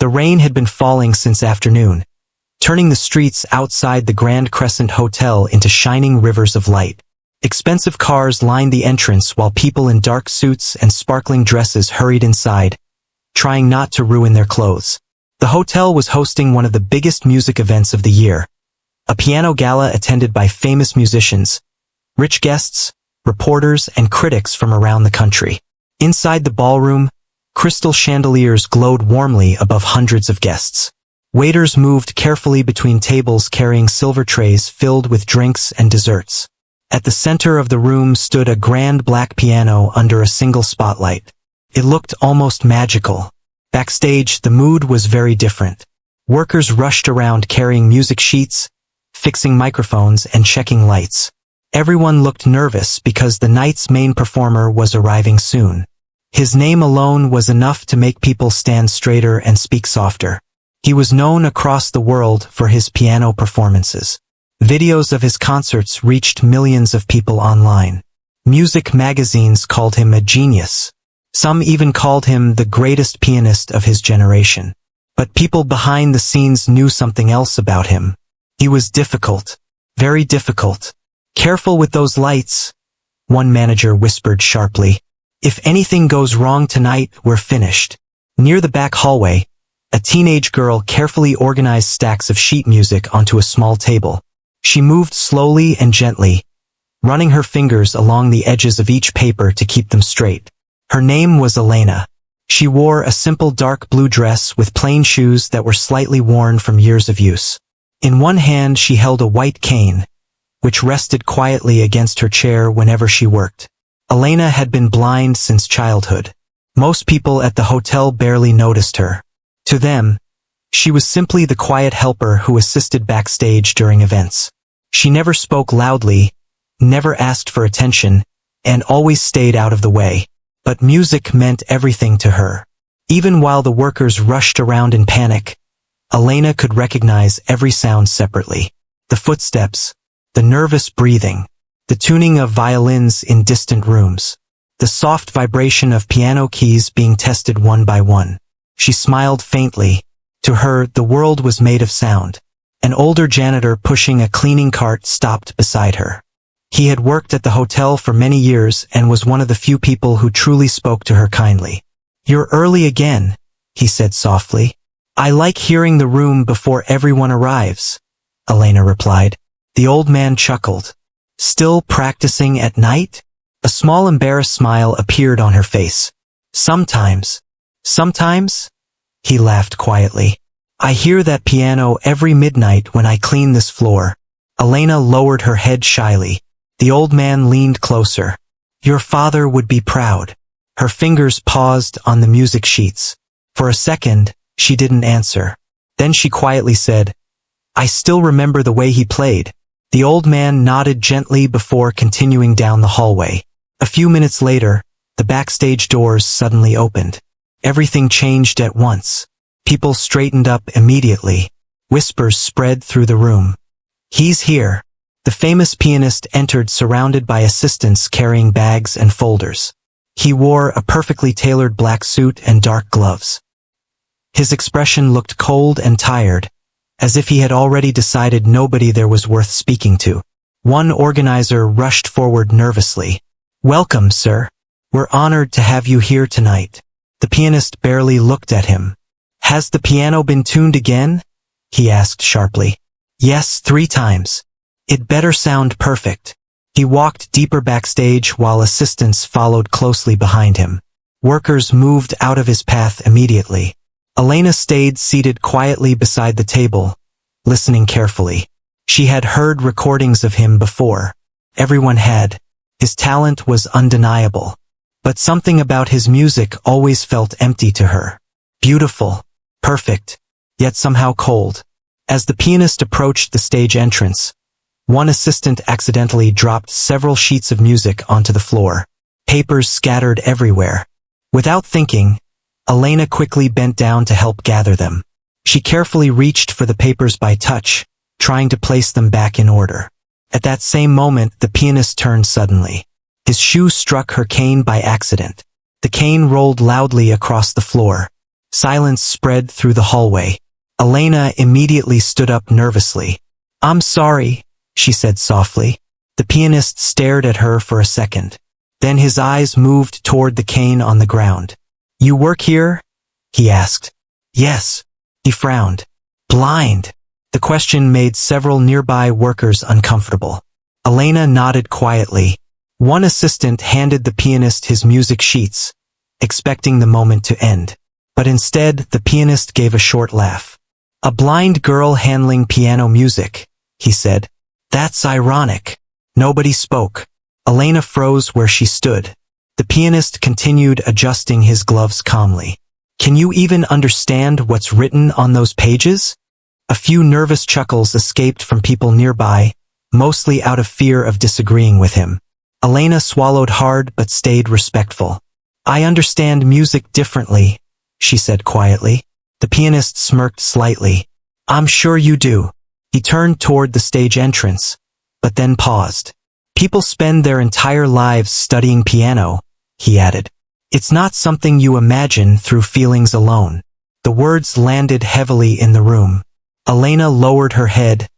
The rain had been falling since afternoon, turning the streets outside the Grand Crescent Hotel into shining rivers of light. Expensive cars lined the entrance while people in dark suits and sparkling dresses hurried inside, trying not to ruin their clothes. The hotel was hosting one of the biggest music events of the year, a piano gala attended by famous musicians, rich guests, reporters, and critics from around the country. Inside the ballroom, crystal chandeliers glowed warmly above hundreds of guests. Waiters moved carefully between tables carrying silver trays filled with drinks and desserts. At the center of the room stood a grand black piano under a single spotlight. It looked almost magical. Backstage, the mood was very different. Workers rushed around carrying music sheets, fixing microphones, and checking lights. Everyone looked nervous because the night's main performer was arriving soon. His name alone was enough to make people stand straighter and speak softer. He was known across the world for his piano performances. Videos of his concerts reached millions of people online. Music magazines called him a genius. Some even called him the greatest pianist of his generation. But people behind the scenes knew something else about him. He was difficult. Very difficult. "Careful with those lights," one manager whispered sharply. "If anything goes wrong tonight, we're finished." Near the back hallway, a teenage girl carefully organized stacks of sheet music onto a small table. She moved slowly and gently, running her fingers along the edges of each paper to keep them straight. Her name was Elena. She wore a simple dark blue dress with plain shoes that were slightly worn from years of use. In one hand she held a white cane, which rested quietly against her chair whenever she worked. Elena had been blind since childhood. Most people at the hotel barely noticed her. To them, she was simply the quiet helper who assisted backstage during events. She never spoke loudly, never asked for attention, and always stayed out of the way. But music meant everything to her. Even while the workers rushed around in panic, Elena could recognize every sound separately. The footsteps, the nervous breathing, the tuning of violins in distant rooms, the soft vibration of piano keys being tested one by one. She smiled faintly. To her, the world was made of sound. An older janitor pushing a cleaning cart stopped beside her. He had worked at the hotel for many years and was one of the few people who truly spoke to her kindly. "You're early again," he said softly. "I like hearing the room before everyone arrives," Elena replied. The old man chuckled. "Still practicing at night?" A small embarrassed smile appeared on her face. "Sometimes." "Sometimes?" He laughed quietly. "I hear that piano every midnight when I clean this floor." Elena lowered her head shyly. The old man leaned closer. "Your father would be proud." Her fingers paused on the music sheets. For a second, she didn't answer. Then she quietly said, "I still remember the way he played." The old man nodded gently before continuing down the hallway. A few minutes later, the backstage doors suddenly opened. Everything changed at once. People straightened up immediately. Whispers spread through the room. "He's here." The famous pianist entered surrounded by assistants carrying bags and folders. He wore a perfectly tailored black suit and dark gloves. His expression looked cold and tired, as if he had already decided nobody there was worth speaking to. One organizer rushed forward nervously. "Welcome, sir. We're honored to have you here tonight." The pianist barely looked at him. "Has the piano been tuned again?" he asked sharply. "Yes, 3 times. It better sound perfect." He walked deeper backstage while assistants followed closely behind him. Workers moved out of his path immediately. Elena stayed seated quietly beside the table, listening carefully. She had heard recordings of him before. Everyone had. His talent was undeniable. But something about his music always felt empty to her. Beautiful, perfect, yet somehow cold. As the pianist approached the stage entrance, one assistant accidentally dropped several sheets of music onto the floor. Papers scattered everywhere. Without thinking, Elena quickly bent down to help gather them. She carefully reached for the papers by touch, trying to place them back in order. At that same moment, the pianist turned suddenly. His shoe struck her cane by accident. The cane rolled loudly across the floor. Silence spread through the hallway. Elena immediately stood up nervously. "I'm sorry," she said softly. The pianist stared at her for a second. Then his eyes moved toward the cane on the ground. "You work here?" he asked. "Yes." He frowned. "Blind?" The question made several nearby workers uncomfortable. Elena nodded quietly. One assistant handed the pianist his music sheets, expecting the moment to end. But instead, the pianist gave a short laugh. "A blind girl handling piano music," he said. "That's ironic." Nobody spoke. Elena froze where she stood. The pianist continued adjusting his gloves calmly. "Can you even understand what's written on those pages?" A few nervous chuckles escaped from people nearby, mostly out of fear of disagreeing with him. Elena swallowed hard but stayed respectful. "I understand music differently," she said quietly. The pianist smirked slightly. "I'm sure you do." He turned toward the stage entrance, but then paused. "People spend their entire lives studying piano," he added. "It's not something you imagine through feelings alone." The words landed heavily in the room. Elena lowered her head,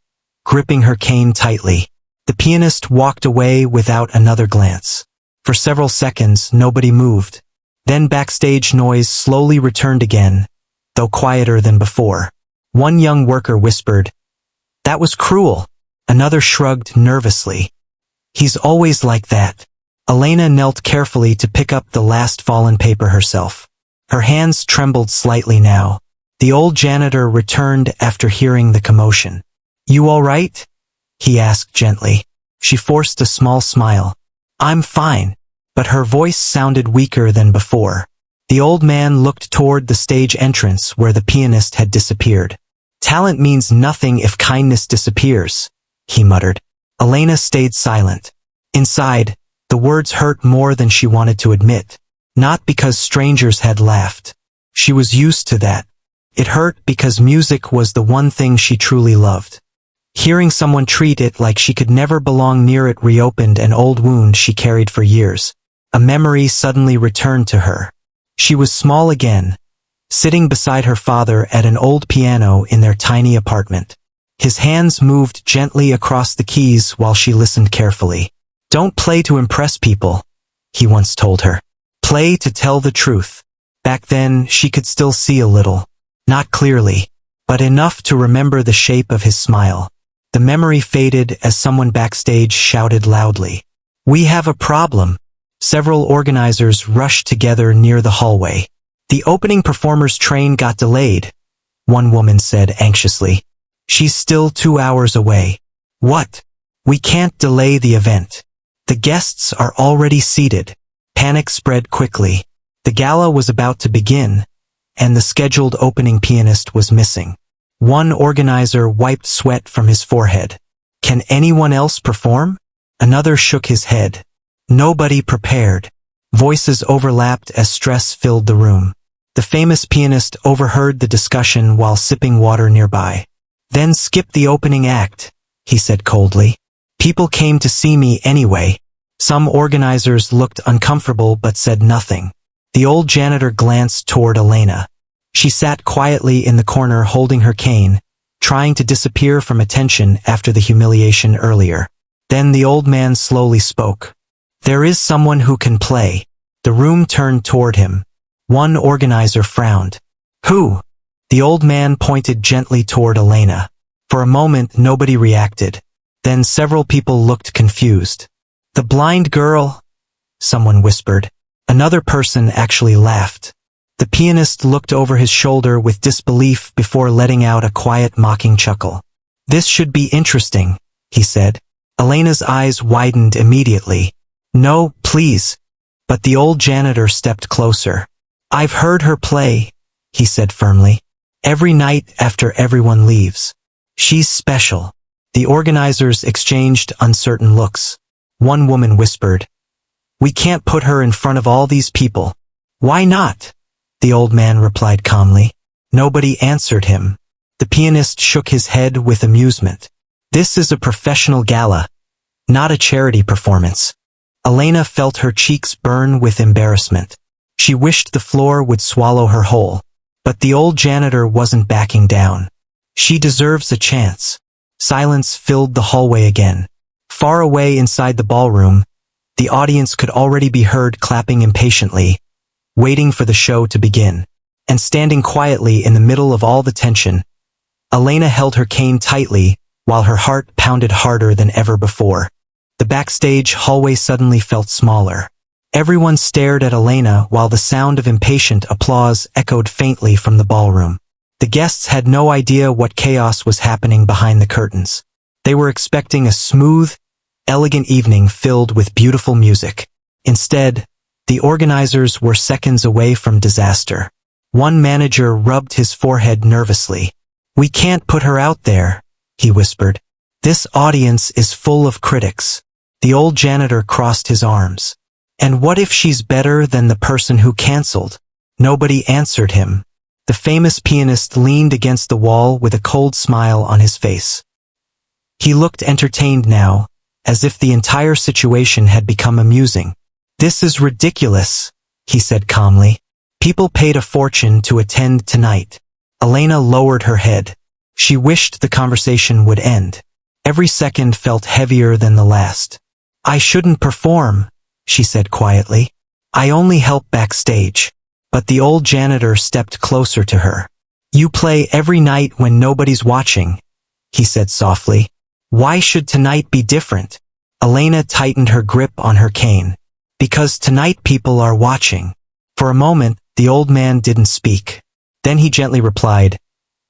gripping her cane tightly. The pianist walked away without another glance. For several seconds, nobody moved. Then backstage noise slowly returned again, though quieter than before. One young worker whispered, "That was cruel." Another shrugged nervously. "He's always like that." Elena knelt carefully to pick up the last fallen paper herself. Her hands trembled slightly now. The old janitor returned after hearing the commotion. "You all right?" he asked gently. She forced a small smile. "I'm fine," but her voice sounded weaker than before. The old man looked toward the stage entrance where the pianist had disappeared. "Talent means nothing if kindness disappears," he muttered. Elena stayed silent. Inside, the words hurt more than she wanted to admit. Not because strangers had laughed. She was used to that. It hurt because music was the one thing she truly loved. Hearing someone treat it like she could never belong near it reopened an old wound she carried for years. A memory suddenly returned to her. She was small again, sitting beside her father at an old piano in their tiny apartment. His hands moved gently across the keys while she listened carefully. "Don't play to impress people," he once told her. "Play to tell the truth." Back then, she could still see a little. Not clearly, but enough to remember the shape of his smile. The memory faded as someone backstage shouted loudly, "We have a problem." Several organizers rushed together near the hallway. "The opening performer's train got delayed," one woman said anxiously. "She's still 2 hours away." "What? We can't delay the event. The guests are already seated." Panic spread quickly. The gala was about to begin, and the scheduled opening pianist was missing. One organizer wiped sweat from his forehead. "Can anyone else perform?" Another shook his head. Nobody prepared. Voices overlapped as stress filled the room. The famous pianist overheard the discussion while sipping water nearby. "Then skip the opening act," he said coldly. "People came to see me anyway." Some organizers looked uncomfortable but said nothing. The old janitor glanced toward Elena. She sat quietly in the corner holding her cane, trying to disappear from attention after the humiliation earlier. Then the old man slowly spoke. "There is someone who can play." The room turned toward him. One organizer frowned. "Who?" The old man pointed gently toward Elena. For a moment nobody reacted. Then several people looked confused. "The blind girl," someone whispered. Another person actually laughed. The pianist looked over his shoulder with disbelief before letting out a quiet mocking chuckle. "This should be interesting," he said. Elena's eyes widened immediately. "No, please." But the old janitor stepped closer. "I've heard her play," he said firmly. "Every night after everyone leaves. She's special." The organizers exchanged uncertain looks. One woman whispered, "We can't put her in front of all these people." "Why not?" the old man replied calmly. Nobody answered him. The pianist shook his head with amusement. "This is a professional gala, not a charity performance." Elena felt her cheeks burn with embarrassment. She wished the floor would swallow her whole. But the old janitor wasn't backing down. She deserves a chance. Silence filled the hallway again. Far away inside the ballroom, the audience could already be heard clapping impatiently, waiting for the show to begin. And standing quietly in the middle of all the tension, Elena held her cane tightly while her heart pounded harder than ever before. The backstage hallway suddenly felt smaller. Everyone stared at Elena while the sound of impatient applause echoed faintly from the ballroom. The guests had no idea what chaos was happening behind the curtains. They were expecting a smooth, elegant evening filled with beautiful music. Instead, the organizers were seconds away from disaster. One manager rubbed his forehead nervously. "We can't put her out there," he whispered. "This audience is full of critics." The old janitor crossed his arms. "And what if she's better than the person who canceled?" Nobody answered him. The famous pianist leaned against the wall with a cold smile on his face. He looked entertained now, as if the entire situation had become amusing. "This is ridiculous," he said calmly. "People paid a fortune to attend tonight." Elena lowered her head. She wished the conversation would end. Every second felt heavier than the last. "I shouldn't perform," she said quietly. "I only help backstage." But the old janitor stepped closer to her. "You play every night when nobody's watching," he said softly. "Why should tonight be different?" Elena tightened her grip on her cane. "Because tonight people are watching." For a moment, the old man didn't speak. Then he gently replied,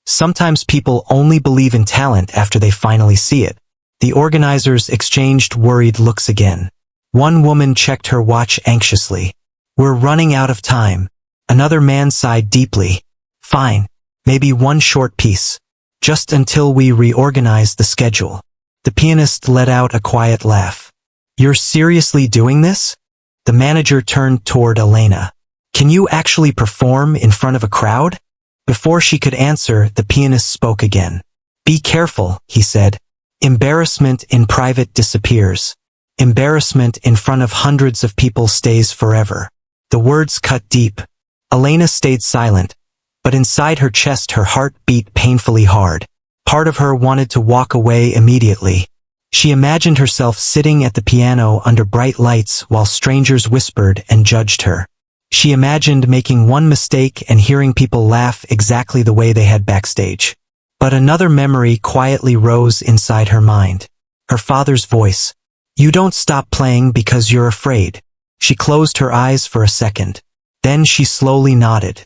"Sometimes people only believe in talent after they finally see it." The organizers exchanged worried looks again. One woman checked her watch anxiously. "We're running out of time." Another man sighed deeply. "Fine, maybe one short piece. Just until we reorganize the schedule." The pianist let out a quiet laugh. "You're seriously doing this?" The manager turned toward Elena. "Can you actually perform in front of a crowd?" Before she could answer, the pianist spoke again. "Be careful," he said. "Embarrassment in private disappears. Embarrassment in front of hundreds of people stays forever." The words cut deep. Elena stayed silent, but inside her chest her heart beat painfully hard. Part of her wanted to walk away immediately. She imagined herself sitting at the piano under bright lights while strangers whispered and judged her. She imagined making one mistake and hearing people laugh exactly the way they had backstage. But another memory quietly rose inside her mind. Her father's voice. "You don't stop playing because you're afraid." She closed her eyes for a second. Then she slowly nodded.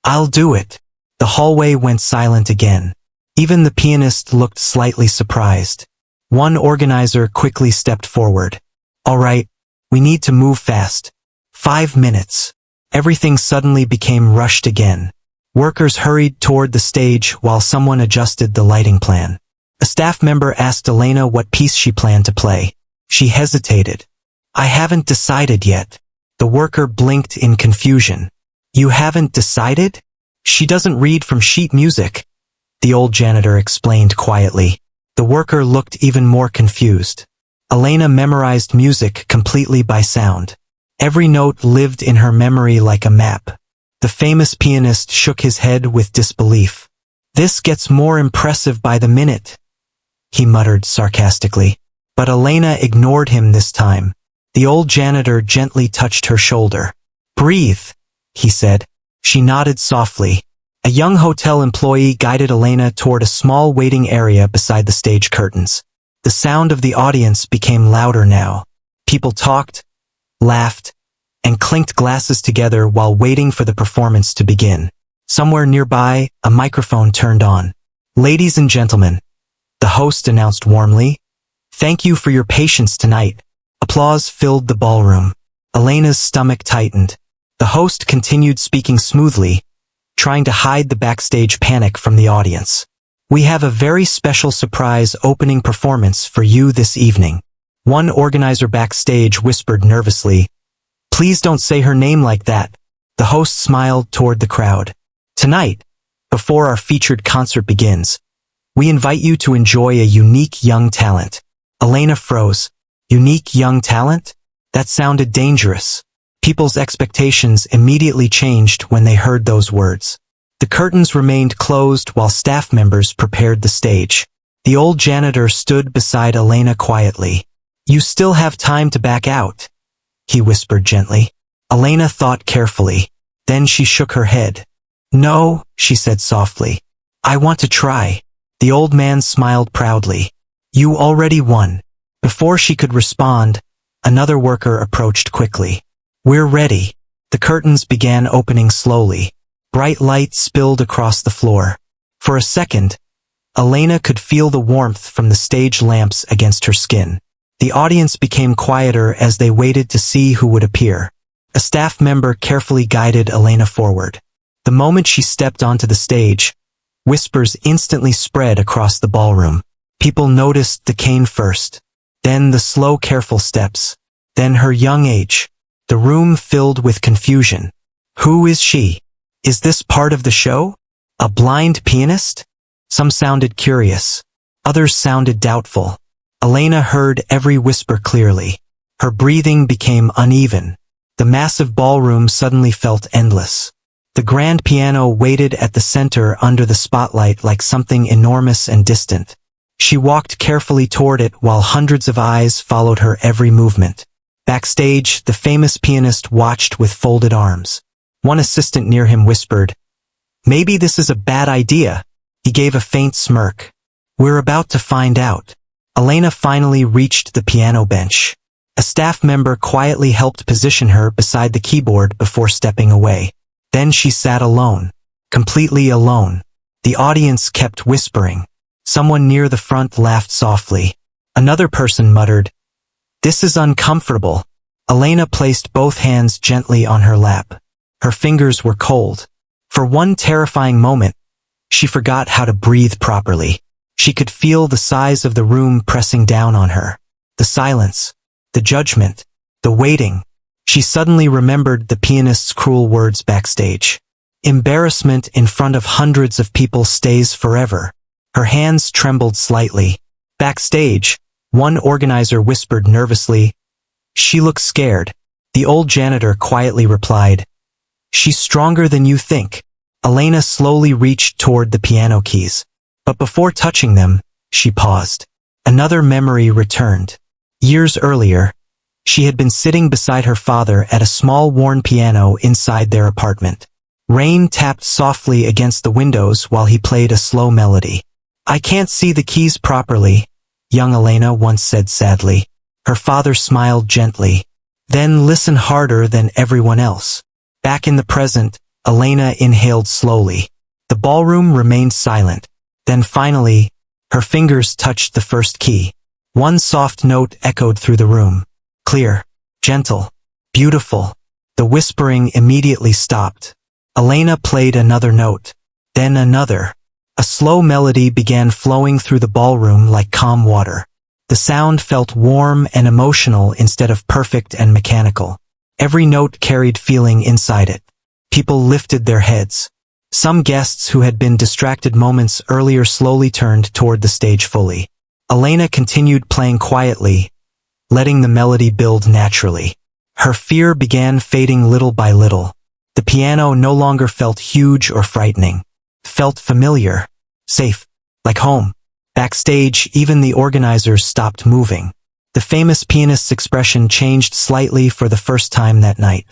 "I'll do it." The hallway went silent again. Even the pianist looked slightly surprised. One organizer quickly stepped forward. "All right, we need to move fast. 5 minutes." Everything suddenly became rushed again. Workers hurried toward the stage while someone adjusted the lighting plan. A staff member asked Elena what piece she planned to play. She hesitated. "I haven't decided yet." The worker blinked in confusion. "You haven't decided?" "She doesn't read from sheet music," the old janitor explained quietly. The worker looked even more confused. Elena memorized music completely by sound. Every note lived in her memory like a map. The famous pianist shook his head with disbelief. "This gets more impressive by the minute," he muttered sarcastically. But Elena ignored him this time. The old janitor gently touched her shoulder. "Breathe," he said. She nodded softly. A young hotel employee guided Elena toward a small waiting area beside the stage curtains. The sound of the audience became louder now. People talked, laughed, and clinked glasses together while waiting for the performance to begin. Somewhere nearby, a microphone turned on. "Ladies and gentlemen," the host announced warmly, "thank you for your patience tonight." Applause filled the ballroom. Elena's stomach tightened. The host continued speaking smoothly, trying to hide the backstage panic from the audience. "We have a very special surprise opening performance for you this evening." One organizer backstage whispered nervously, "Please don't say her name like that." The host smiled toward the crowd. "Tonight, before our featured concert begins, we invite you to enjoy a unique young talent." Elena froze. Unique young talent? That sounded dangerous. People's expectations immediately changed when they heard those words. The curtains remained closed while staff members prepared the stage. The old janitor stood beside Elena quietly. "You still have time to back out," he whispered gently. Elena thought carefully. Then she shook her head. "No," she said softly. "I want to try." The old man smiled proudly. "You already won." Before she could respond, another worker approached quickly. "We're ready." The curtains began opening slowly. Bright light spilled across the floor. For a second, Elena could feel the warmth from the stage lamps against her skin. The audience became quieter as they waited to see who would appear. A staff member carefully guided Elena forward. The moment she stepped onto the stage, whispers instantly spread across the ballroom. People noticed the cane first, then the slow, careful steps, then her young age. The room filled with confusion. Who is she? Is this part of the show? A blind pianist? Some sounded curious. Others sounded doubtful. Elena heard every whisper clearly. Her breathing became uneven. The massive ballroom suddenly felt endless. The grand piano waited at the center under the spotlight like something enormous and distant. She walked carefully toward it while hundreds of eyes followed her every movement. Backstage, the famous pianist watched with folded arms. One assistant near him whispered, "Maybe this is a bad idea." He gave a faint smirk. "We're about to find out." Elena finally reached the piano bench. A staff member quietly helped position her beside the keyboard before stepping away. Then she sat alone, completely alone. The audience kept whispering. Someone near the front laughed softly. Another person muttered, "This is uncomfortable." Elena placed both hands gently on her lap. Her fingers were cold. For one terrifying moment, she forgot how to breathe properly. She could feel the size of the room pressing down on her. The silence, the judgment, the waiting. She suddenly remembered the pianist's cruel words backstage. "Embarrassment in front of hundreds of people stays forever." Her hands trembled slightly. Backstage, one organizer whispered nervously, "She looks scared." The old janitor quietly replied, "She's stronger than you think." Elena slowly reached toward the piano keys. But before touching them, she paused. Another memory returned. Years earlier, she had been sitting beside her father at a small worn piano inside their apartment. Rain tapped softly against the windows while he played a slow melody. "I can't see the keys properly," young Elena once said sadly. Her father smiled gently. "Then listen harder than everyone else." Back in the present, Elena inhaled slowly. The ballroom remained silent. Then finally, her fingers touched the first key. One soft note echoed through the room. Clear, gentle, beautiful. The whispering immediately stopped. Elena played another note, then another. A slow melody began flowing through the ballroom like calm water. The sound felt warm and emotional instead of perfect and mechanical. Every note carried feeling inside it. People lifted their heads. Some guests who had been distracted moments earlier slowly turned toward the stage fully. Elena continued playing quietly, letting the melody build naturally. Her fear began fading little by little. The piano no longer felt huge or frightening. Felt familiar, safe, like home. Backstage, even the organizers stopped moving. The famous pianist's expression changed slightly for the first time that night.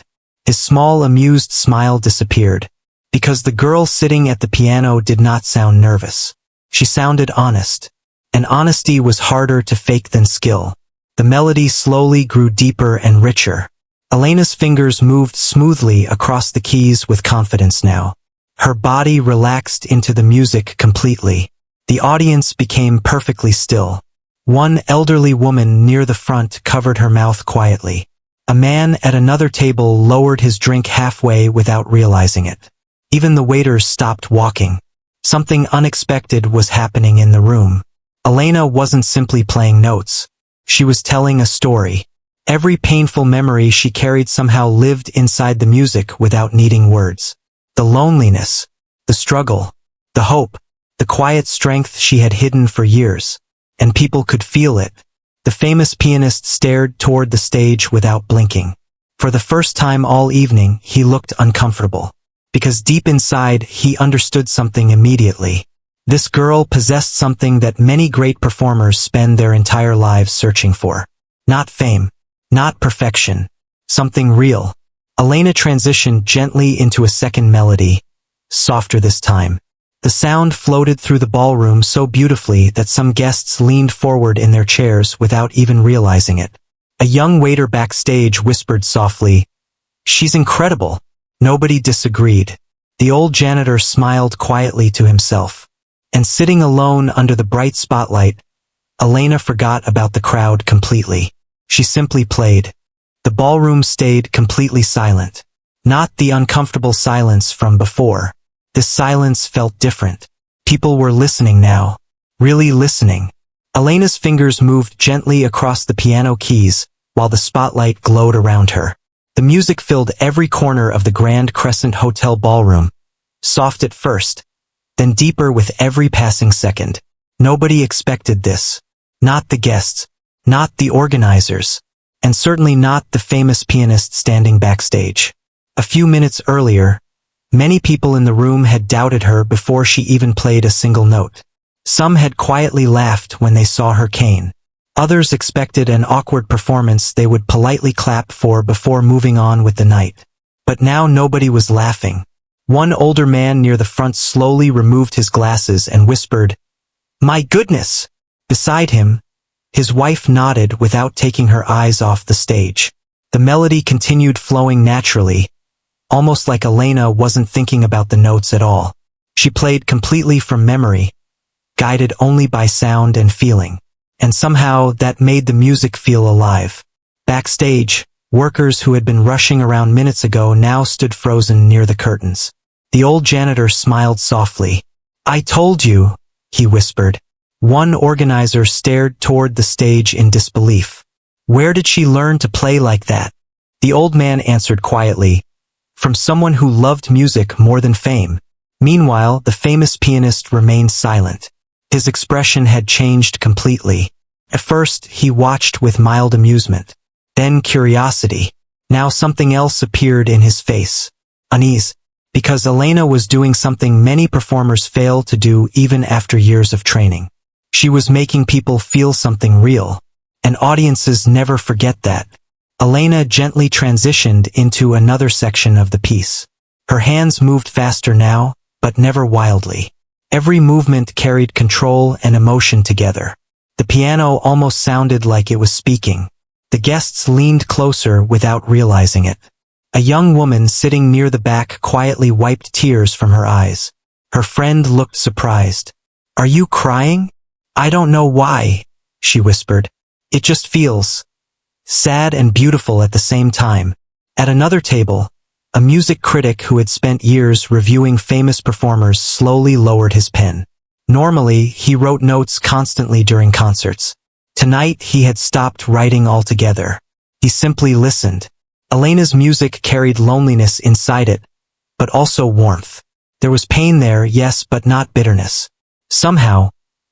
His small, amused smile disappeared, because the girl sitting at the piano did not sound nervous. She sounded honest, and honesty was harder to fake than skill. The melody slowly grew deeper and richer. Elena's fingers moved smoothly across the keys with confidence now. Her body relaxed into the music completely. The audience became perfectly still. One elderly woman near the front covered her mouth quietly. A man at another table lowered his drink halfway without realizing it. Even the waiters stopped walking. Something unexpected was happening in the room. Elena wasn't simply playing notes. She was telling a story. Every painful memory she carried somehow lived inside the music without needing words. The loneliness, the struggle, the hope, the quiet strength she had hidden for years. And people could feel it. The famous pianist stared toward the stage without blinking. For the first time all evening, he looked uncomfortable. because deep inside he understood something immediately. This girl possessed something that many great performers spend their entire lives searching for. Not fame, not perfection, something real. Elena transitioned gently into a second melody, softer this time. The sound floated through the ballroom so beautifully that some guests leaned forward in their chairs without even realizing it. A young waiter backstage whispered softly, "She's incredible." Nobody disagreed. The old janitor smiled quietly to himself. And sitting alone under the bright spotlight, Elena forgot about the crowd completely. She simply played. The ballroom stayed completely silent. Not the uncomfortable silence from before. This silence felt different. People were listening now. Really listening. Elena's fingers moved gently across the piano keys, while the spotlight glowed around her. The music filled every corner of the Grand Crescent Hotel ballroom. Soft at first, then deeper with every passing second. Nobody expected this. Not the guests, not the organizers, and certainly not the famous pianist standing backstage. A few minutes earlier, many people in the room had doubted her before she even played a single note. Some had quietly laughed when they saw her cane. Others expected an awkward performance they would politely clap for before moving on with the night. But now nobody was laughing. One older man near the front slowly removed his glasses and whispered, "My goodness!" Beside him, his wife nodded without taking her eyes off the stage. The melody continued flowing naturally, almost like Elena wasn't thinking about the notes at all. She played completely from memory, guided only by sound and feeling. And somehow that made the music feel alive. Backstage, workers who had been rushing around minutes ago now stood frozen near the curtains. The old janitor smiled softly. "I told you," he whispered. One organizer stared toward the stage in disbelief. "Where did she learn to play like that?" The old man answered quietly, "From someone who loved music more than fame." Meanwhile, the famous pianist remained silent. His expression had changed completely. At first, he watched with mild amusement. Then curiosity. Now something else appeared in his face. Unease. Because Elena was doing something many performers fail to do even after years of training. She was making people feel something real. And audiences never forget that. Elena gently transitioned into another section of the piece. Her hands moved faster now, but never wildly. Every movement carried control and emotion together. The piano almost sounded like it was speaking. The guests leaned closer without realizing it. A young woman sitting near the back quietly wiped tears from her eyes. Her friend looked surprised. "Are you crying?" "I don't know why," she whispered. "It just feels sad and beautiful at the same time." At another table, a music critic who had spent years reviewing famous performers slowly lowered his pen. Normally, he wrote notes constantly during concerts. Tonight, he had stopped writing altogether. He simply listened. Elena's music carried loneliness inside it, but also warmth. There was pain there, yes, but not bitterness. Somehow,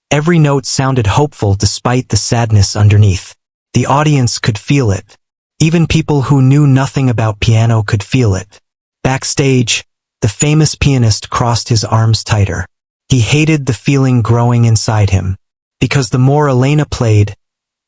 every note sounded hopeful despite the sadness underneath. The audience could feel it. Even people who knew nothing about piano could feel it. Backstage, the famous pianist crossed his arms tighter. He hated the feeling growing inside him. Because the more Elena played,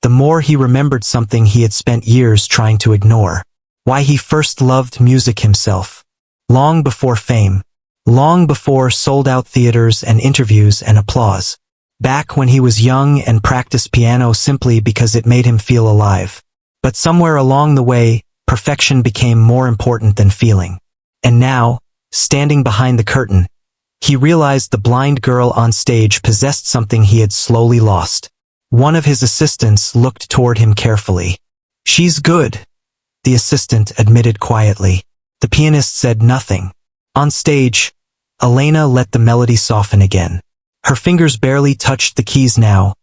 the more he remembered something he had spent years trying to ignore. Why he first loved music himself. Long before fame. Long before sold-out theaters and interviews and applause. Back when he was young and practiced piano simply because it made him feel alive. But somewhere along the way, perfection became more important than feeling. And now, standing behind the curtain, he realized the blind girl on stage possessed something he had slowly lost. One of his assistants looked toward him carefully. "She's good," the assistant admitted quietly. The pianist said nothing. On stage, Elena let the melody soften again. Her fingers barely touched the keys now,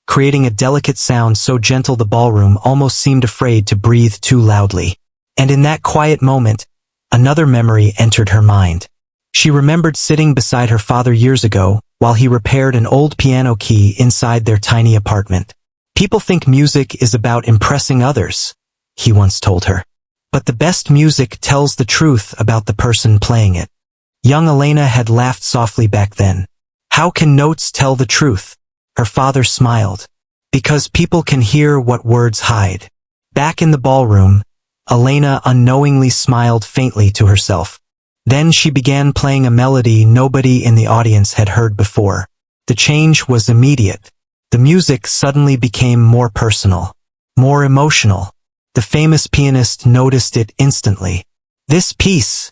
creating a delicate sound so gentle the ballroom almost seemed afraid to breathe too loudly. And in that quiet moment, another memory entered her mind. She remembered sitting beside her father years ago, while he repaired an old piano key inside their tiny apartment. "People think music is about impressing others," he once told her. "But the best music tells the truth about the person playing it." Young Elena had laughed softly back then. How can notes tell the truth? Her father smiled. Because people can hear what words hide. Back in the ballroom, Elena unknowingly smiled faintly to herself. Then she began playing a melody nobody in the audience had heard before. The change was immediate. The music suddenly became more personal, more emotional. The famous pianist noticed it instantly. "This piece,"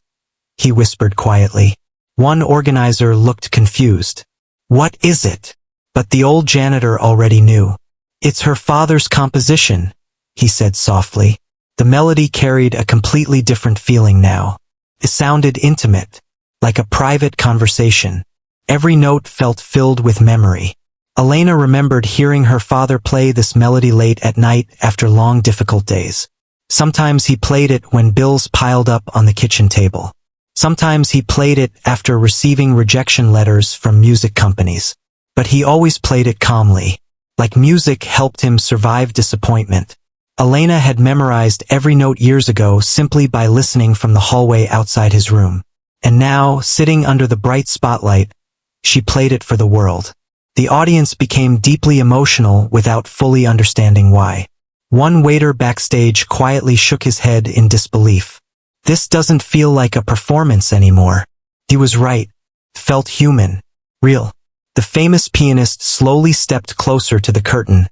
he whispered quietly. One organizer looked confused. "What is it?" But the old janitor already knew. "It's her father's composition," he said softly. The melody carried a completely different feeling now. It sounded intimate, like a private conversation. Every note felt filled with memory. Elena remembered hearing her father play this melody late at night after long difficult days. Sometimes he played it when bills piled up on the kitchen table. Sometimes he played it after receiving rejection letters from music companies. But he always played it calmly, like music helped him survive disappointment. Elena had memorized every note years ago simply by listening from the hallway outside his room. And now, sitting under the bright spotlight, she played it for the world. The audience became deeply emotional without fully understanding why. One waiter backstage quietly shook his head in disbelief. "This doesn't feel like a performance anymore." He was right. It felt human, real. The famous pianist slowly stepped closer to the curtain,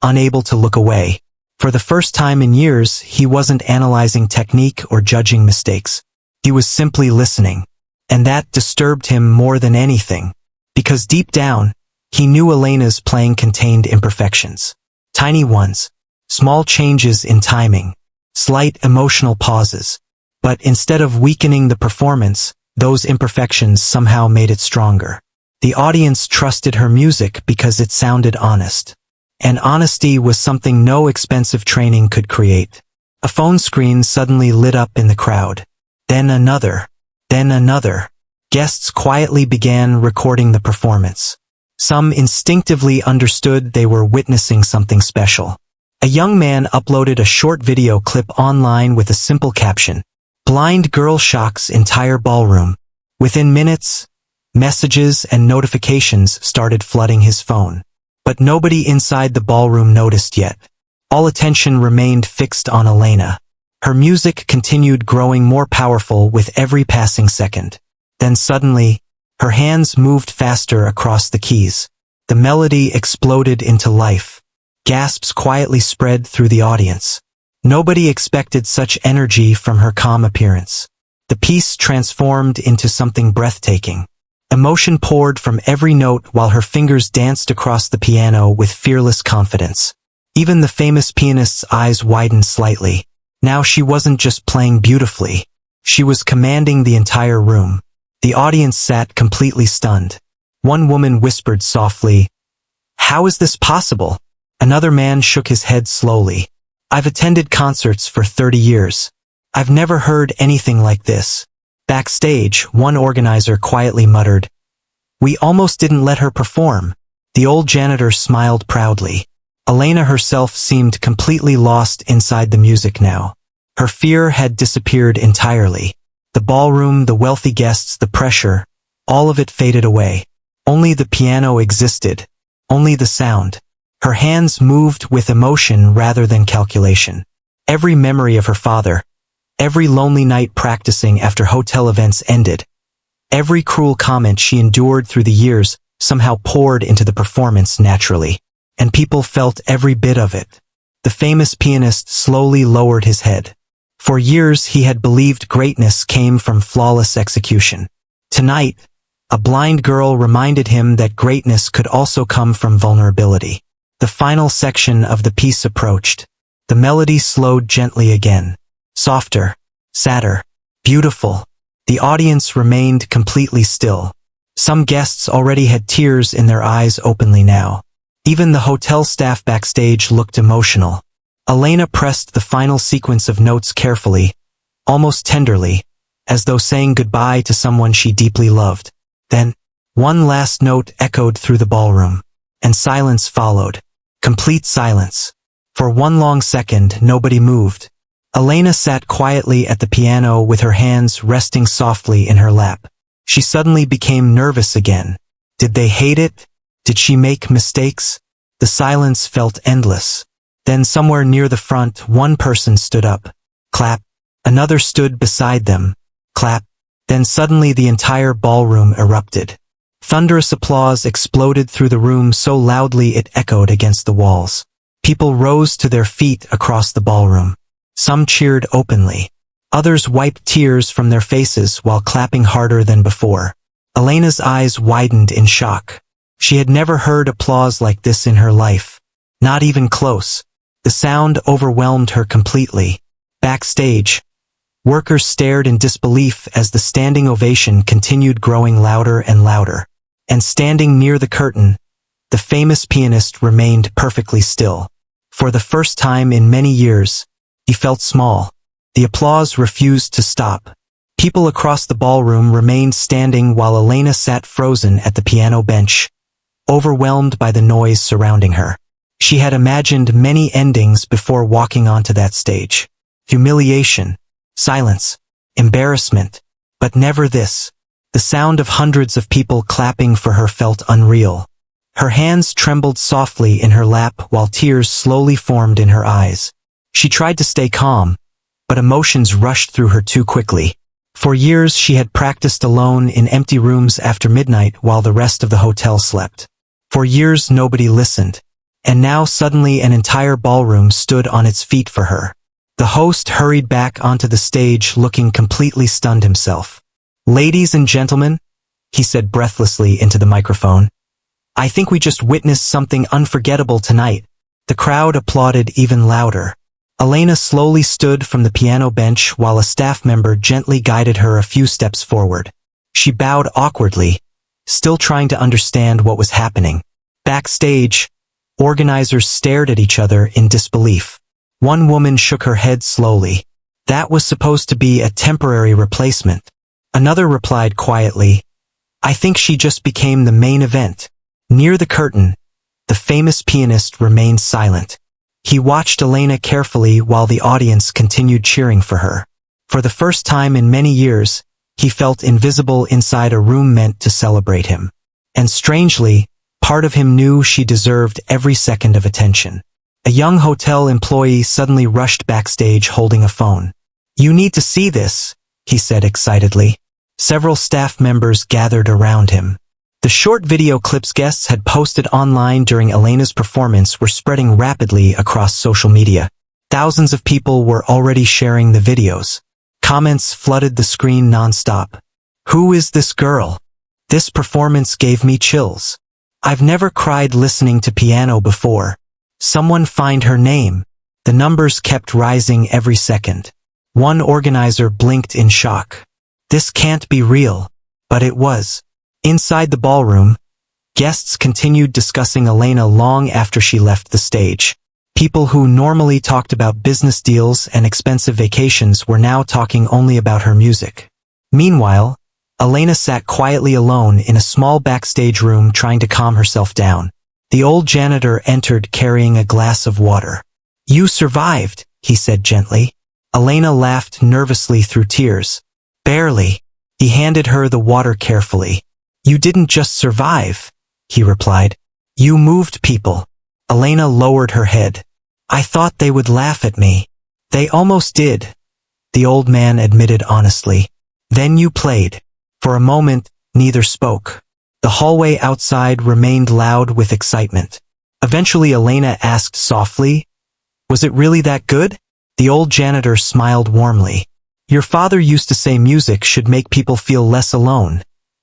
unable to look away. For the first time in years, he wasn't analyzing technique or judging mistakes. He was simply listening. And that disturbed him more than anything. Because deep down, he knew Elena's playing contained imperfections. Tiny ones. Small changes in timing. Slight emotional pauses. But instead of weakening the performance, those imperfections somehow made it stronger. The audience trusted her music because it sounded honest. And honesty was something no expensive training could create. A phone screen suddenly lit up in the crowd. Then another. Then another. Guests quietly began recording the performance. Some instinctively understood they were witnessing something special. A young man uploaded a short video clip online with a simple caption, "Blind girl shocks entire ballroom." Within minutes, messages and notifications started flooding his phone. But nobody inside the ballroom noticed yet. All attention remained fixed on Elena. Her music continued growing more powerful with every passing second. Then suddenly, her hands moved faster across the keys. The melody exploded into life. Gasps quietly spread through the audience. Nobody expected such energy from her calm appearance. The piece transformed into something breathtaking. Emotion poured from every note while her fingers danced across the piano with fearless confidence. Even the famous pianist's eyes widened slightly. Now she wasn't just playing beautifully. She was commanding the entire room. The audience sat completely stunned. One woman whispered softly, "How is this possible?" Another man shook his head slowly. "I've attended concerts for 30 years. I've never heard anything like this." Backstage, one organizer quietly muttered, "We almost didn't let her perform." The old janitor smiled proudly. Elena herself seemed completely lost inside the music now. Her fear had disappeared entirely. The ballroom, the wealthy guests, the pressure, all of it faded away. Only the piano existed. Only the sound. Her hands moved with emotion rather than calculation. Every memory of her father, every lonely night practicing after hotel events ended, every cruel comment she endured through the years somehow poured into the performance naturally. And people felt every bit of it. The famous pianist slowly lowered his head. For years he had believed greatness came from flawless execution. Tonight, a blind girl reminded him that greatness could also come from vulnerability. The final section of the piece approached. The melody slowed gently again. Softer, sadder, beautiful. The audience remained completely still. Some guests already had tears in their eyes openly now. Even the hotel staff backstage looked emotional. Elena pressed the final sequence of notes carefully, almost tenderly, as though saying goodbye to someone she deeply loved. Then, one last note echoed through the ballroom, and silence followed. Complete silence. For one long second, nobody moved. Elena sat quietly at the piano with her hands resting softly in her lap. She suddenly became nervous again. Did they hate it? Did she make mistakes? The silence felt endless. Then somewhere near the front, one person stood up. Clap. Another stood beside them. Clap. Then suddenly the entire ballroom erupted. Thunderous applause exploded through the room so loudly it echoed against the walls. People rose to their feet across the ballroom. Some cheered openly. Others wiped tears from their faces while clapping harder than before. Elena's eyes widened in shock. She had never heard applause like this in her life. Not even close. The sound overwhelmed her completely. Backstage, workers stared in disbelief as the standing ovation continued growing louder and louder. And standing near the curtain, the famous pianist remained perfectly still. For the first time in many years, he felt small. The applause refused to stop. People across the ballroom remained standing while Elena sat frozen at the piano bench, overwhelmed by the noise surrounding her. She had imagined many endings before walking onto that stage. Humiliation, silence, embarrassment, but never this. The sound of hundreds of people clapping for her felt unreal. Her hands trembled softly in her lap while tears slowly formed in her eyes. She tried to stay calm, but emotions rushed through her too quickly. For years she had practiced alone in empty rooms after midnight while the rest of the hotel slept. For years nobody listened, and now suddenly an entire ballroom stood on its feet for her. The host hurried back onto the stage looking completely stunned himself. "Ladies and gentlemen," he said breathlessly into the microphone, "I think we just witnessed something unforgettable tonight." The crowd applauded even louder. Elena slowly stood from the piano bench while a staff member gently guided her a few steps forward. She bowed awkwardly, still trying to understand what was happening. Backstage, organizers stared at each other in disbelief. One woman shook her head slowly. That was supposed to be a temporary replacement. Another replied quietly, "I think she just became the main event." Near the curtain, the famous pianist remained silent. He watched Elena carefully while the audience continued cheering for her. For the first time in many years, he felt invisible inside a room meant to celebrate him. And strangely, part of him knew she deserved every second of attention. A young hotel employee suddenly rushed backstage holding a phone. "You need to see this," he said excitedly. Several staff members gathered around him. The short video clips guests had posted online during Elena's performance were spreading rapidly across social media. Thousands of people were already sharing the videos. Comments flooded the screen nonstop. "Who is this girl? This performance gave me chills. I've never cried listening to piano before. Someone find her name." The numbers kept rising every second. One organizer blinked in shock. This can't be real. But it was. Inside the ballroom, guests continued discussing Elena long after she left the stage. People who normally talked about business deals and expensive vacations were now talking only about her music. Meanwhile, Elena sat quietly alone in a small backstage room trying to calm herself down. The old janitor entered carrying a glass of water. "You survived," he said gently. Elena laughed nervously through tears. "Barely." He handed her the water carefully. "You didn't just survive," he replied. "You moved people." Elena lowered her head. "I thought they would laugh at me." "They almost did," the old man admitted honestly. "Then you played." For a moment, neither spoke. The hallway outside remained loud with excitement. Eventually Elena asked softly, "Was it really that good?" The old janitor smiled warmly. "Your father used to say music should make people feel less alone,"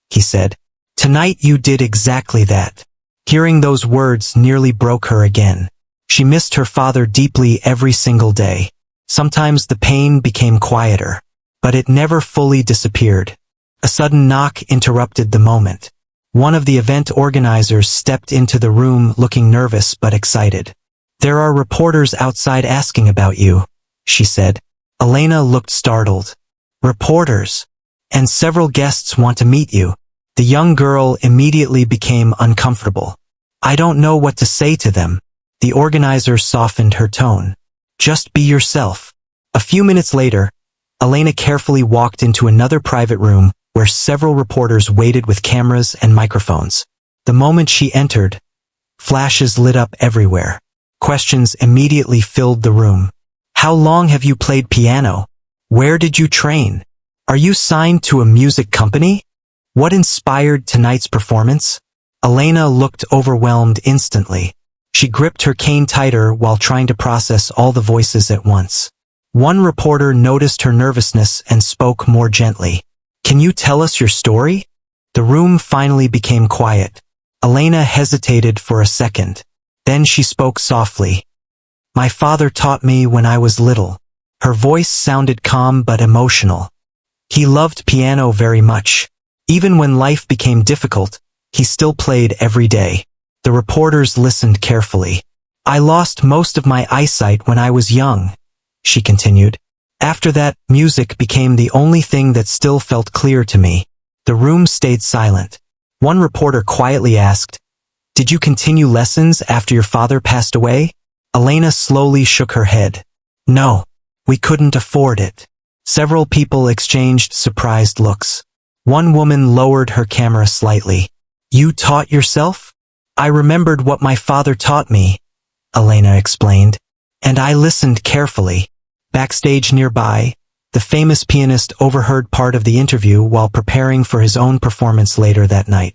he said. "Tonight you did exactly that." Hearing those words nearly broke her again. She missed her father deeply every single day. Sometimes the pain became quieter, but it never fully disappeared. A sudden knock interrupted the moment. One of the event organizers stepped into the room looking nervous but excited. "There are reporters outside asking about you," she said. Elena looked startled. "Reporters? And several guests want to meet you." The young girl immediately became uncomfortable. "I don't know what to say to them." The organizer softened her tone. "Just be yourself." A few minutes later, Elena carefully walked into another private room where several reporters waited with cameras and microphones. The moment she entered, flashes lit up everywhere. Questions immediately filled the room. How long have you played piano? Where did you train? Are you signed to a music company? What inspired tonight's performance? Elena looked overwhelmed instantly. She gripped her cane tighter while trying to process all the voices at once. One reporter noticed her nervousness and spoke more gently. Can you tell us your story? The room finally became quiet. Elena hesitated for a second. Then she spoke softly. My father taught me when I was little. Her voice sounded calm but emotional. He loved piano very much. Even when life became difficult, he still played every day. The reporters listened carefully. I lost most of my eyesight when I was young, she continued. After that, music became the only thing that still felt clear to me. The room stayed silent. One reporter quietly asked, Did you continue lessons after your father passed away? Elena slowly shook her head. No, we couldn't afford it. Several people exchanged surprised looks. One woman lowered her camera slightly. You taught yourself? I remembered what my father taught me, Elena explained, and I listened carefully. Backstage nearby, the famous pianist overheard part of the interview while preparing for his own performance later that night.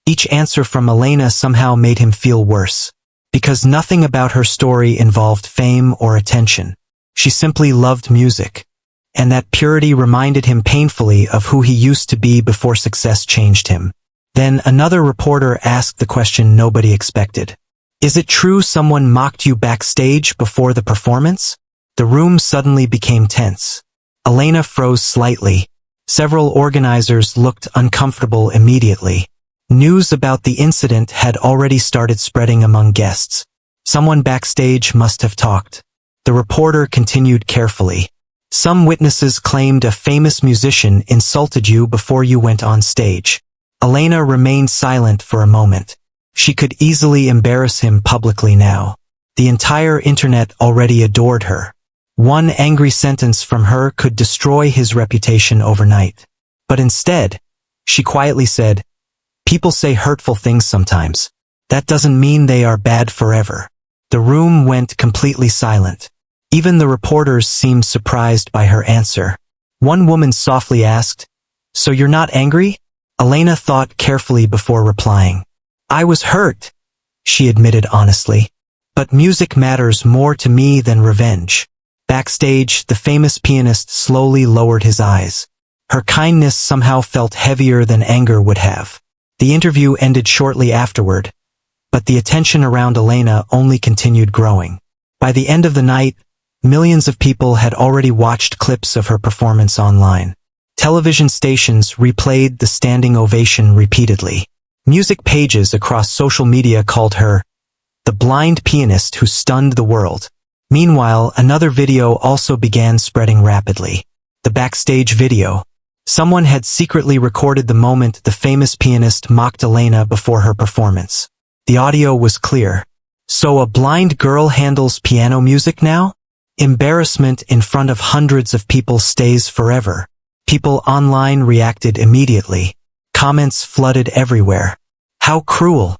Each answer from Elena somehow made him feel worse, because nothing about her story involved fame or attention. She simply loved music, and that purity reminded him painfully of who he used to be before success changed him. Then another reporter asked the question nobody expected. Is it true someone mocked you backstage before the performance? The room suddenly became tense. Elena froze slightly. Several organizers looked uncomfortable immediately. News about the incident had already started spreading among guests. Someone backstage must have talked. The reporter continued carefully. Some witnesses claimed a famous musician insulted you before you went on stage. Elena remained silent for a moment. She could easily embarrass him publicly now. The entire internet already adored her. One angry sentence from her could destroy his reputation overnight. But instead, she quietly said, People say hurtful things sometimes. That doesn't mean they are bad forever. The room went completely silent. Even the reporters seemed surprised by her answer. One woman softly asked, So you're not angry? Elena thought carefully before replying. I was hurt, she admitted honestly. But music matters more to me than revenge. Backstage, the famous pianist slowly lowered his eyes. Her kindness somehow felt heavier than anger would have. The interview ended shortly afterward, but the attention around Elena only continued growing. By the end of the night, millions of people had already watched clips of her performance online. Television stations replayed the standing ovation repeatedly. Music pages across social media called her the blind pianist who stunned the world. Meanwhile, another video also began spreading rapidly. The backstage video. Someone had secretly recorded the moment the famous pianist mocked Elena before her performance. The audio was clear. So a blind girl handles piano music now? Embarrassment in front of hundreds of people stays forever. People online reacted immediately. Comments flooded everywhere. How cruel.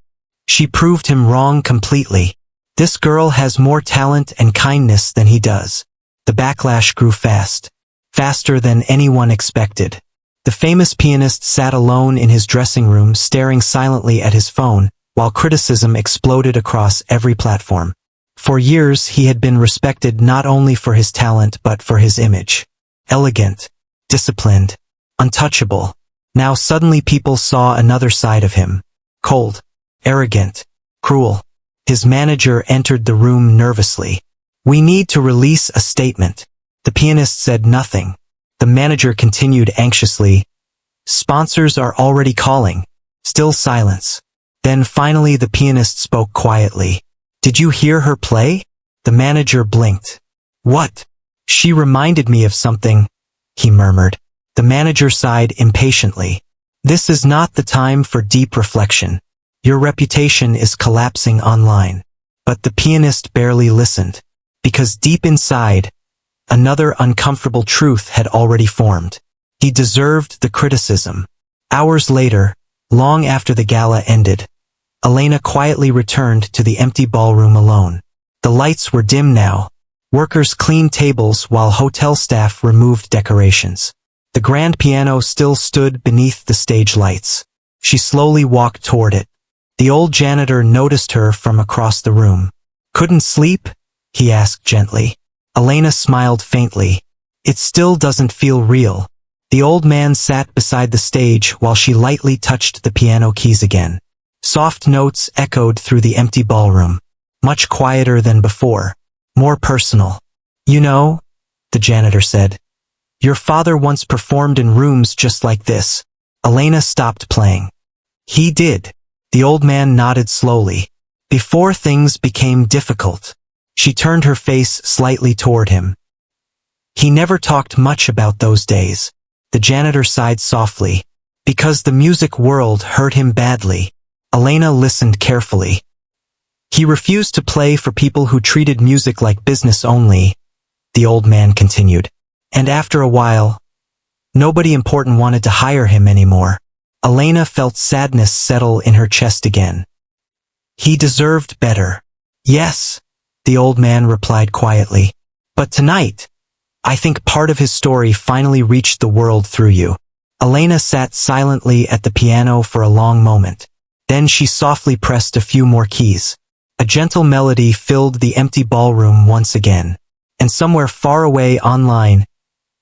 She proved him wrong completely. This girl has more talent and kindness than he does. The backlash grew fast. Faster than anyone expected. The famous pianist sat alone in his dressing room staring silently at his phone, while criticism exploded across every platform. For years he had been respected not only for his talent but for his image. Elegant, disciplined, untouchable. Now suddenly people saw another side of him. Cold, arrogant, cruel. His manager entered the room nervously. We need to release a statement. The pianist said nothing. The manager continued anxiously. Sponsors are already calling. Still silence. Then finally the pianist spoke quietly. Did you hear her play? The manager blinked. What? She reminded me of something, he murmured. The manager sighed impatiently. This is not the time for deep reflection. Your reputation is collapsing online. But the pianist barely listened. Because deep inside, another uncomfortable truth had already formed. He deserved the criticism. Hours later, long after the gala ended, Elena quietly returned to the empty ballroom alone. The lights were dim now. Workers cleaned tables while hotel staff removed decorations. The grand piano still stood beneath the stage lights. She slowly walked toward it. The old janitor noticed her from across the room. "Couldn't sleep?" he asked gently. Elena smiled faintly. "It still doesn't feel real." The old man sat beside the stage while she lightly touched the piano keys again. Soft notes echoed through the empty ballroom. Much quieter than before. More personal. "You know," the janitor said, "your father once performed in rooms just like this." Elena stopped playing. "He did." The old man nodded slowly. "Before things became difficult." She turned her face slightly toward him. "He never talked much about those days." The janitor sighed softly. "Because the music world hurt him badly." Elena listened carefully. "He refused to play for people who treated music like business only," the old man continued. "And after a while, nobody important wanted to hire him anymore." Elena felt sadness settle in her chest again. "He deserved better." "Yes," the old man replied quietly. "But tonight, I think part of his story finally reached the world through you." Elena sat silently at the piano for a long moment. Then she softly pressed a few more keys. A gentle melody filled the empty ballroom once again. And somewhere far away online,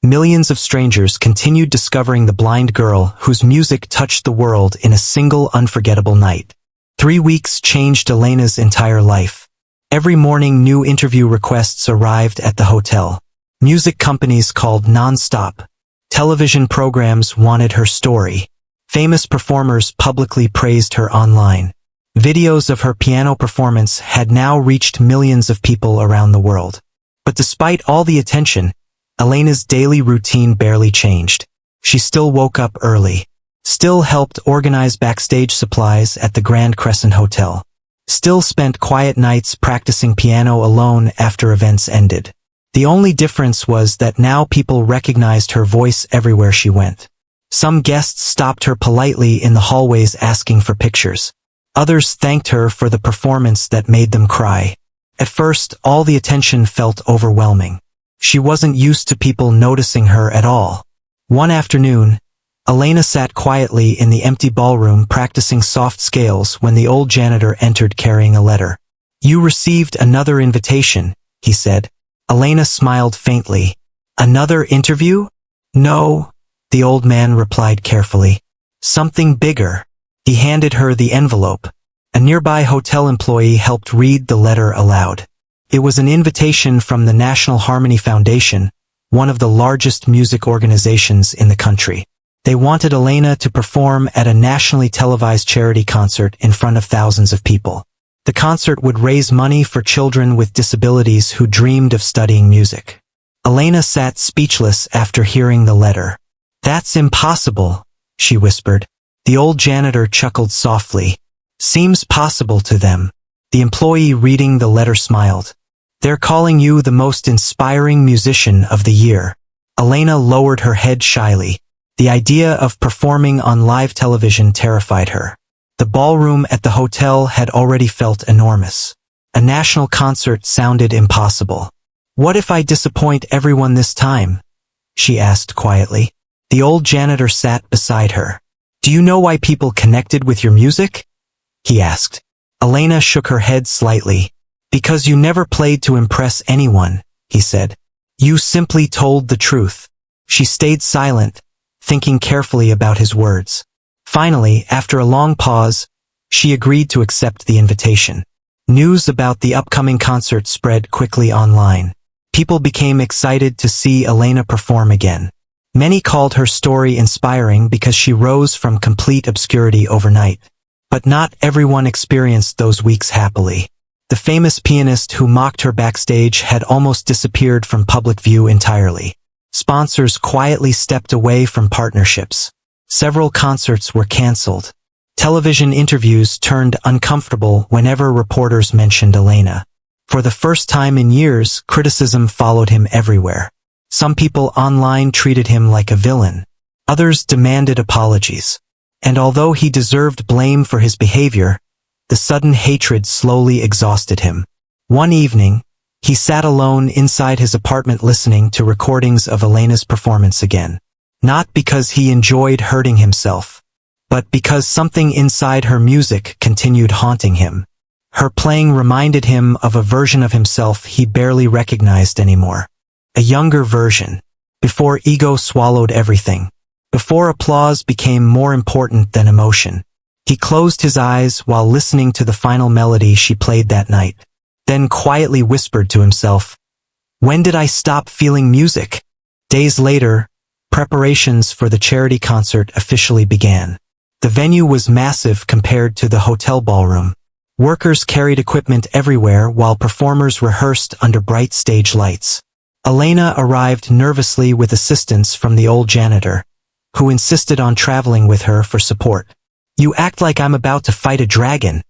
millions of strangers continued discovering the blind girl whose music touched the world in a single unforgettable night. 3 weeks changed Elena's entire life. Every morning new interview requests arrived at the hotel. Music companies called non-stop. Television programs wanted her story. Famous performers publicly praised her online. Videos of her piano performance had now reached millions of people around the world. But despite all the attention, Elena's daily routine barely changed. She still woke up early, still helped organize backstage supplies at the Grand Crescent Hotel, still spent quiet nights practicing piano alone after events ended. The only difference was that now people recognized her voice everywhere she went. Some guests stopped her politely in the hallways asking for pictures. Others thanked her for the performance that made them cry. At first, all the attention felt overwhelming. She wasn't used to people noticing her at all. One afternoon, Elena sat quietly in the empty ballroom practicing soft scales when the old janitor entered carrying a letter. "You received another invitation," he said. Elena smiled faintly. "Another interview?" "No," the old man replied carefully. "Something bigger." He handed her the envelope. A nearby hotel employee helped read the letter aloud. It was an invitation from the National Harmony Foundation, one of the largest music organizations in the country. They wanted Elena to perform at a nationally televised charity concert in front of thousands of people. The concert would raise money for children with disabilities who dreamed of studying music. Elena sat speechless after hearing the letter. "That's impossible," she whispered. The old janitor chuckled softly. "Seems possible to them." The employee reading the letter smiled. "They're calling you the most inspiring musician of the year." Elena lowered her head shyly. The idea of performing on live television terrified her. The ballroom at the hotel had already felt enormous. A national concert sounded impossible. "What if I disappoint everyone this time?" she asked quietly. The old janitor sat beside her. "Do you know why people connected with your music?" he asked. Elena shook her head slightly. "Because you never played to impress anyone," he said. "You simply told the truth." She stayed silent, thinking carefully about his words. Finally, after a long pause, she agreed to accept the invitation. News about the upcoming concert spread quickly online. People became excited to see Elena perform again. Many called her story inspiring because she rose from complete obscurity overnight. But not everyone experienced those weeks happily. The famous pianist who mocked her backstage had almost disappeared from public view entirely. Sponsors quietly stepped away from partnerships. Several concerts were canceled. Television interviews turned uncomfortable whenever reporters mentioned Elena. For the first time in years, criticism followed him everywhere. Some people online treated him like a villain. Others demanded apologies. And although he deserved blame for his behavior, the sudden hatred slowly exhausted him. One evening, he sat alone inside his apartment listening to recordings of Elena's performance again. Not because he enjoyed hurting himself, but because something inside her music continued haunting him. Her playing reminded him of a version of himself he barely recognized anymore. A younger version, before ego swallowed everything, before applause became more important than emotion. He closed his eyes while listening to the final melody she played that night, then quietly whispered to himself, "When did I stop feeling music?" Days later, preparations for the charity concert officially began. The venue was massive compared to the hotel ballroom. Workers carried equipment everywhere while performers rehearsed under bright stage lights. Elena arrived nervously with assistance from the old janitor, who insisted on traveling with her for support. "You act like I'm about to fight a dragon,"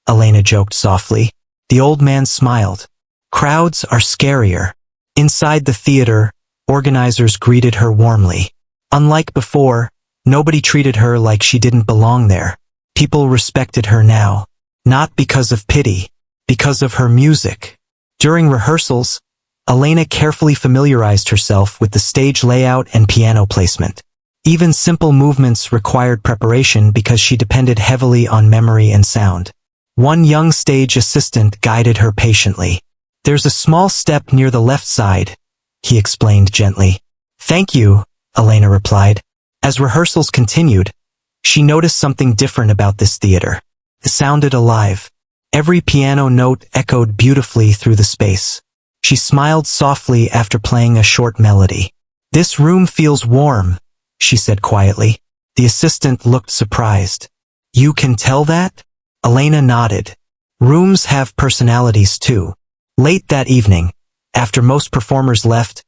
Elena joked softly. The old man smiled. "Crowds are scarier." Inside the theater, organizers greeted her warmly. Unlike before, nobody treated her like she didn't belong there. People respected her now, not because of pity, because of her music. During rehearsals, Elena carefully familiarized herself with the stage layout and piano placement. Even simple movements required preparation because she depended heavily on memory and sound. One young stage assistant guided her patiently. "There's a small step near the left side," he explained gently. "Thank you," Elena replied. As rehearsals continued, she noticed something different about this theater. It sounded alive. Every piano note echoed beautifully through the space. She smiled softly after playing a short melody. "This room feels warm," she said quietly. The assistant looked surprised. "You can tell that?" Elena nodded. "Rooms have personalities too." Late that evening, after most performers left,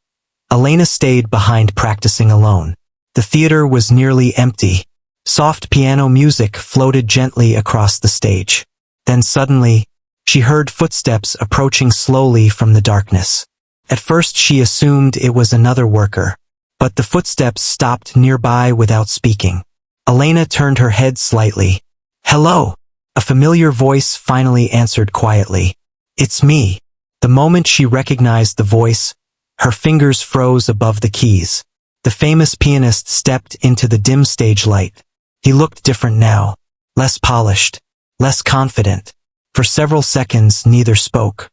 Elena stayed behind practicing alone. The theater was nearly empty. Soft piano music floated gently across the stage. Then suddenly, she heard footsteps approaching slowly from the darkness. At first she assumed it was another worker, but the footsteps stopped nearby without speaking. Elena turned her head slightly. "Hello!" A familiar voice finally answered quietly. "It's me." The moment she recognized the voice, her fingers froze above the keys. The famous pianist stepped into the dim stage light. He looked different now, less polished, less confident. For several seconds neither spoke.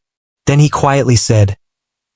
Then he quietly said,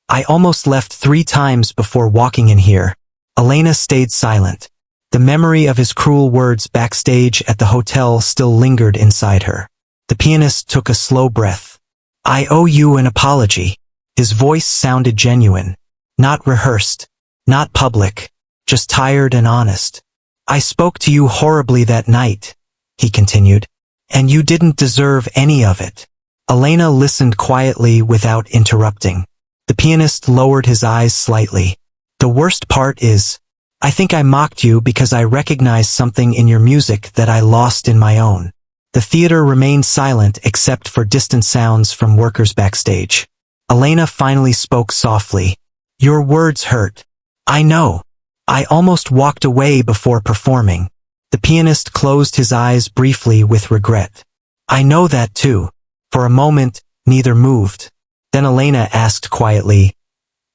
"I almost left 3 times before walking in here." Elena stayed silent. The memory of his cruel words backstage at the hotel still lingered inside her. The pianist took a slow breath. "I owe you an apology." His voice sounded genuine, not rehearsed, not public, just tired and honest. "I spoke to you horribly that night," he continued, "and you didn't deserve any of it." Elena listened quietly without interrupting. The pianist lowered his eyes slightly. "The worst part is, I think I mocked you because I recognized something in your music that I lost in my own." The theater remained silent except for distant sounds from workers backstage. Elena finally spoke softly. "Your words hurt. I know. I almost walked away before performing." The pianist closed his eyes briefly with regret. "I know that too." For a moment, neither moved. Then Elena asked quietly,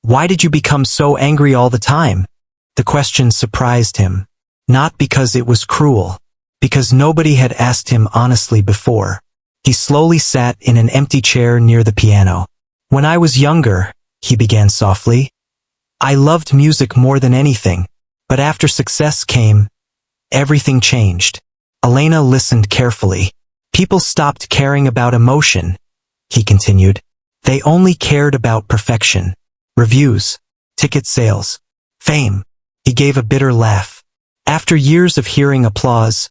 "Why did you become so angry all the time?" The question surprised him. Not because it was cruel, because nobody had asked him honestly before. He slowly sat in an empty chair near the piano. "When I was younger," he began softly, "I loved music more than anything, but after success came, everything changed." Elena listened carefully. "People stopped caring about emotion," he continued. "They only cared about perfection. Reviews, ticket sales, fame." He gave a bitter laugh. "After years of hearing applause,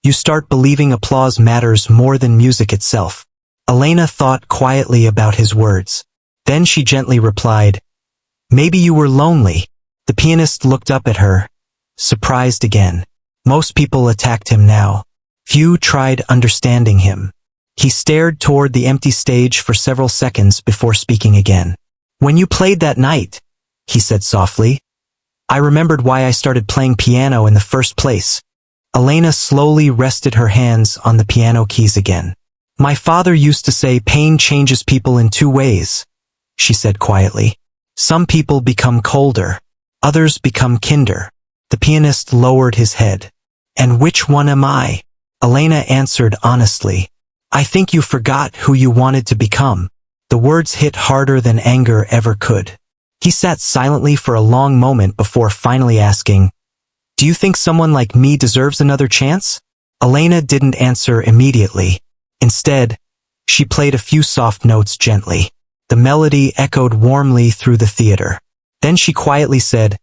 you start believing applause matters more than music itself." Elena thought quietly about his words. Then she gently replied, "Maybe you were lonely." The pianist looked up at her, surprised again. Most people attacked him now. Few tried understanding him. He stared toward the empty stage for several seconds before speaking again. "When you played that night," he said softly, I remembered why I started playing piano in the first place. Elena slowly rested her hands on the piano keys again. My father used to say pain changes people in two ways, she said quietly. Some people become colder. Others become kinder. The pianist lowered his head. And which one am I? Elena answered honestly. I think you forgot who you wanted to become. The words hit harder than anger ever could. He sat silently for a long moment before finally asking, Do you think someone like me deserves another chance? Elena didn't answer immediately. Instead, she played a few soft notes gently. The melody echoed warmly through the theater. Then she quietly said,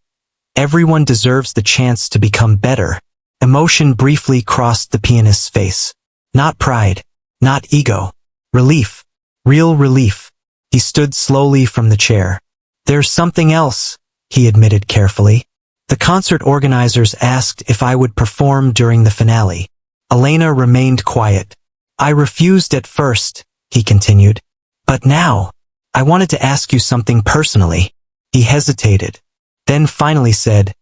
Everyone deserves the chance to become better. Emotion briefly crossed the pianist's face. Not pride, not ego. Relief. Real relief. He stood slowly from the chair. There's something else, he admitted carefully. The concert organizers asked if I would perform during the finale. Elena remained quiet. I refused at first, he continued. But now, I wanted to ask you something personally. He hesitated, then finally said,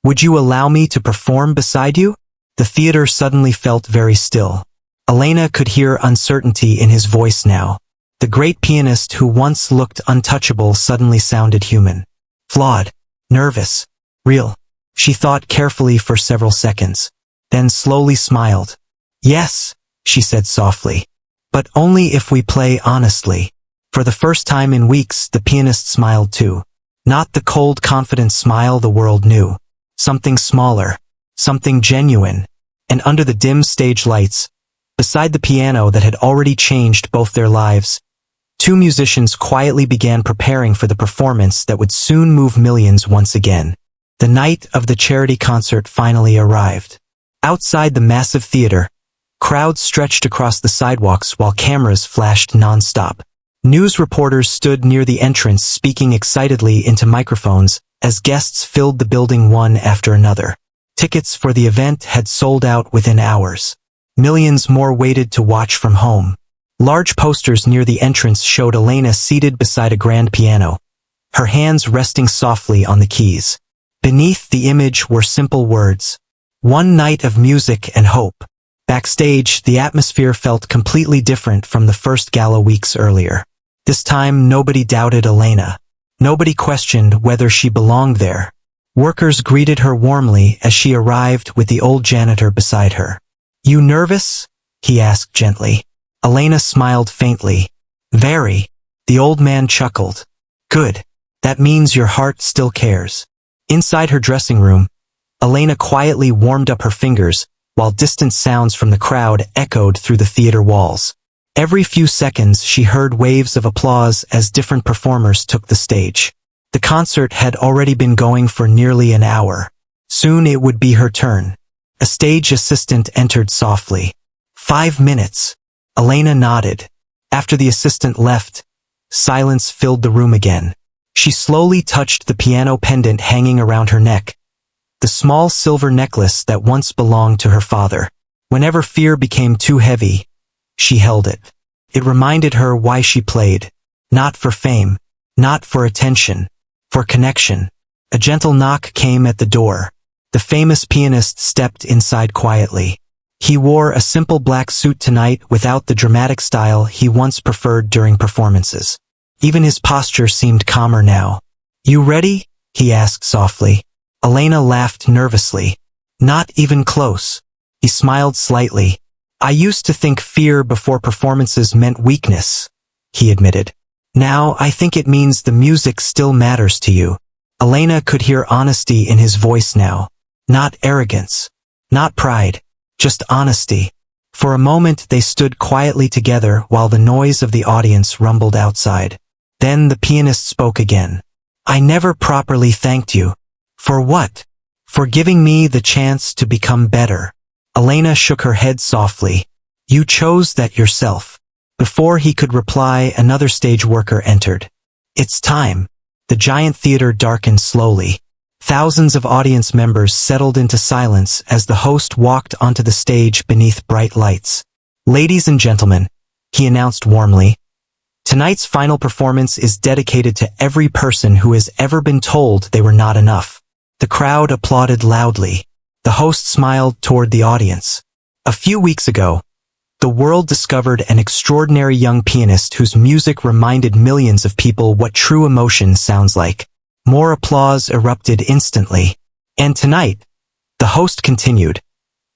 Would you allow me to perform beside you? The theater suddenly felt very still. Elena could hear uncertainty in his voice now. The great pianist who once looked untouchable suddenly sounded human. Flawed, nervous, real. She thought carefully for several seconds, then slowly smiled. Yes, she said softly, but only if we play honestly. For the first time in weeks, the pianist smiled too. Not the cold, confident smile the world knew. Something smaller, something genuine. And under the dim stage lights, beside the piano that had already changed both their lives, two musicians quietly began preparing for the performance that would soon move millions once again. The night of the charity concert finally arrived. Outside the massive theater, crowds stretched across the sidewalks while cameras flashed non-stop. News reporters stood near the entrance speaking excitedly into microphones as guests filled the building one after another. Tickets for the event had sold out within hours. Millions more waited to watch from home. Large posters near the entrance showed Elena seated beside a grand piano, her hands resting softly on the keys. Beneath the image were simple words, One night of music and hope. Backstage, the atmosphere felt completely different from the first gala weeks earlier. This time, nobody doubted Elena. Nobody questioned whether she belonged there. Workers greeted her warmly as she arrived with the old janitor beside her. You nervous? He asked gently. Elena smiled faintly. Very. The old man chuckled. Good. That means your heart still cares. Inside her dressing room, Elena quietly warmed up her fingers, while distant sounds from the crowd echoed through the theater walls. Every few seconds she heard waves of applause as different performers took the stage. The concert had already been going for nearly an hour. Soon it would be her turn. A stage assistant entered softly. 5 minutes. Elena nodded. After the assistant left, silence filled the room again. She slowly touched the piano pendant hanging around her neck, the small silver necklace that once belonged to her father. Whenever fear became too heavy, she held it. It reminded her why she played. Not for fame, not for attention, for connection. A gentle knock came at the door. The famous pianist stepped inside quietly. He wore a simple black suit tonight without the dramatic style he once preferred during performances. Even his posture seemed calmer now. You ready? He asked softly. Elena laughed nervously. Not even close. He smiled slightly. I used to think fear before performances meant weakness, he admitted. Now I think it means the music still matters to you. Elena could hear honesty in his voice now. Not arrogance. Not pride. Just honesty. For a moment they stood quietly together while the noise of the audience rumbled outside. Then the pianist spoke again. I never properly thanked you. For what? For giving me the chance to become better. Elena shook her head softly. You chose that yourself. Before he could reply, another stage worker entered. It's time. The giant theater darkened slowly. Thousands of audience members settled into silence as the host walked onto the stage beneath bright lights. Ladies and gentlemen, he announced warmly, tonight's final performance is dedicated to every person who has ever been told they were not enough. The crowd applauded loudly. The host smiled toward the audience. A few weeks ago, the world discovered an extraordinary young pianist whose music reminded millions of people what true emotion sounds like. More applause erupted instantly. And tonight, the host continued.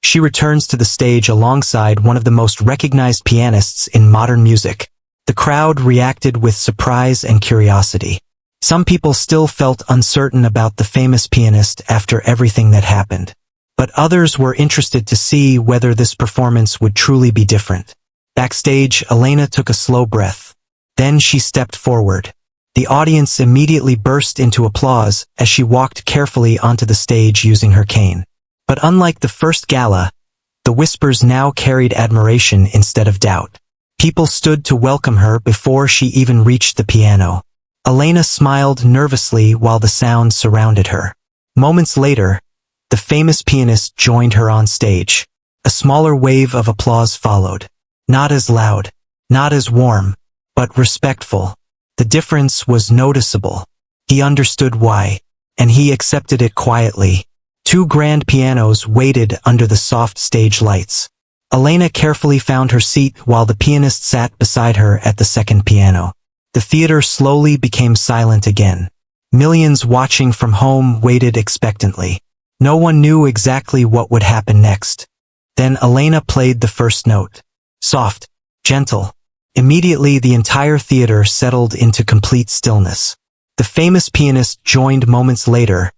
She returns to the stage alongside one of the most recognized pianists in modern music. The crowd reacted with surprise and curiosity. Some people still felt uncertain about the famous pianist after everything that happened. But others were interested to see whether this performance would truly be different. Backstage, Elena took a slow breath. Then she stepped forward. The audience immediately burst into applause as she walked carefully onto the stage using her cane. But unlike the first gala, the whispers now carried admiration instead of doubt. People stood to welcome her before she even reached the piano. Elena smiled nervously while the sound surrounded her. Moments later, the famous pianist joined her on stage. A smaller wave of applause followed. Not as loud, not as warm, but respectful. The difference was noticeable. He understood why, and he accepted it quietly. Two grand pianos waited under the soft stage lights. Elena carefully found her seat while the pianist sat beside her at the second piano. The theater slowly became silent again. Millions watching from home waited expectantly. No one knew exactly what would happen next. Then Elena played the first note. Soft, gentle. Immediately the entire theater settled into complete stillness. The famous pianist joined moments later,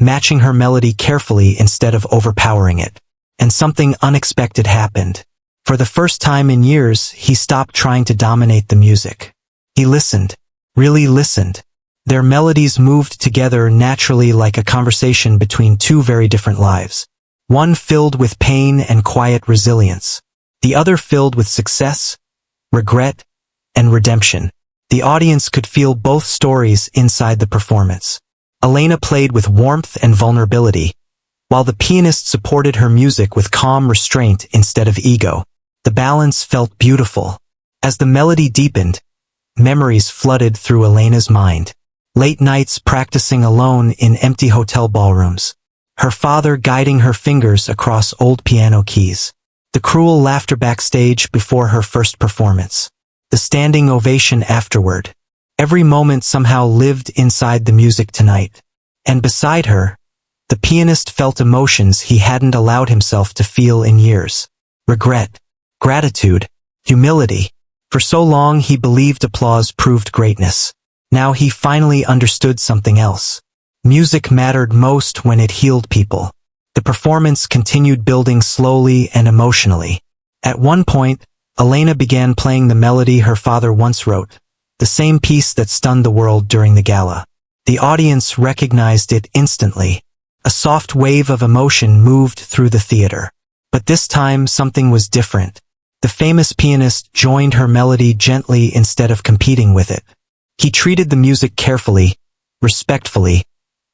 matching her melody carefully instead of overpowering it. And something unexpected happened. For the first time in years, he stopped trying to dominate the music. He listened, really listened. Their melodies moved together naturally like a conversation between two very different lives. One filled with pain and quiet resilience. The other filled with success, regret, and redemption. The audience could feel both stories inside the performance. Elena played with warmth and vulnerability, while the pianist supported her music with calm restraint instead of ego. The balance felt beautiful. As the melody deepened, memories flooded through Elena's mind. Late nights practicing alone in empty hotel ballrooms. Her father guiding her fingers across old piano keys. The cruel laughter backstage before her first performance. The standing ovation afterward. Every moment somehow lived inside the music tonight. And beside her, the pianist felt emotions he hadn't allowed himself to feel in years. Regret, gratitude, humility. For so long he believed applause proved greatness. Now he finally understood something else. Music mattered most when it healed people. The performance continued building slowly and emotionally. At one point, Elena began playing the melody her father once wrote, the same piece that stunned the world during the gala. The audience recognized it instantly. A soft wave of emotion moved through the theater. But this time something was different. The famous pianist joined her melody gently instead of competing with it. He treated the music carefully, respectfully,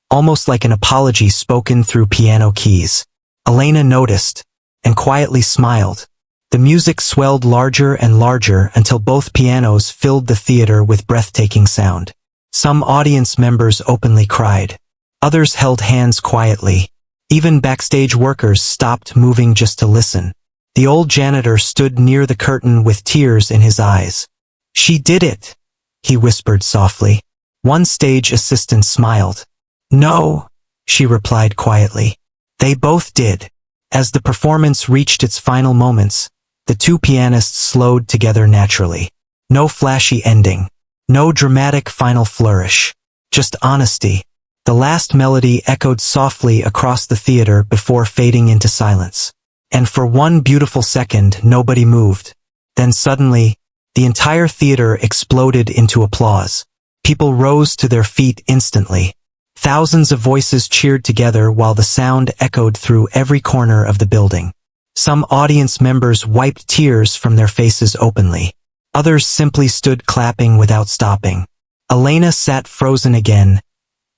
almost like an apology spoken through piano keys. Elena noticed, and quietly smiled. The music swelled larger and larger until both pianos filled the theater with breathtaking sound. Some audience members openly cried. Others held hands quietly. Even backstage workers stopped moving just to listen. The old janitor stood near the curtain with tears in his eyes. "She did it," he whispered softly. One stage assistant smiled. "No," she replied quietly. "They both did." As the performance reached its final moments, the two pianists slowed together naturally. No flashy ending. No dramatic final flourish. Just honesty. The last melody echoed softly across the theater before fading into silence. And for one beautiful second, nobody moved. Then suddenly, the entire theater exploded into applause. People rose to their feet instantly. Thousands of voices cheered together while the sound echoed through every corner of the building. Some audience members wiped tears from their faces openly. Others simply stood clapping without stopping. Elena sat frozen again,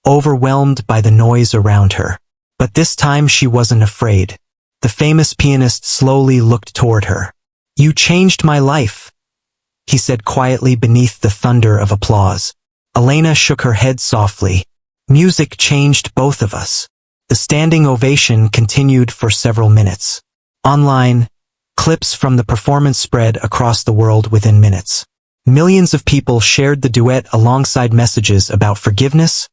overwhelmed by the noise around her. But this time she wasn't afraid. The famous pianist slowly looked toward her. "You changed my life," he said quietly beneath the thunder of applause. Elena shook her head softly. Music changed both of us. The standing ovation continued for several minutes. Online, clips from the performance spread across the world within minutes. Millions of people shared the duet alongside messages about forgiveness,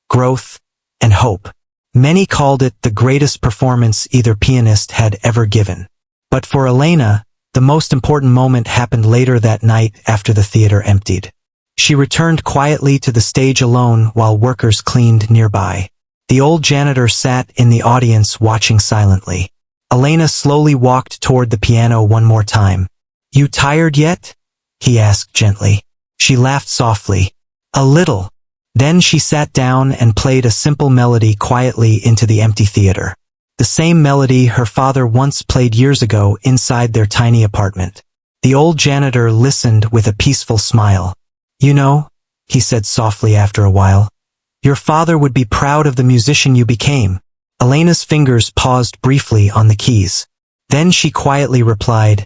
growth, and hope. Many called it the greatest performance either pianist had ever given. But for Elena, the most important moment happened later that night after the theater emptied. She returned quietly to the stage alone while workers cleaned nearby. The old janitor sat in the audience watching silently. Elena slowly walked toward the piano one more time. "You tired yet?" he asked gently. She laughed softly. "A little." Then she sat down and played a simple melody quietly into the empty theater. The same melody her father once played years ago inside their tiny apartment. The old janitor listened with a peaceful smile. "You know," he said softly after a while, "your father would be proud of the musician you became." Elena's fingers paused briefly on the keys. Then she quietly replied,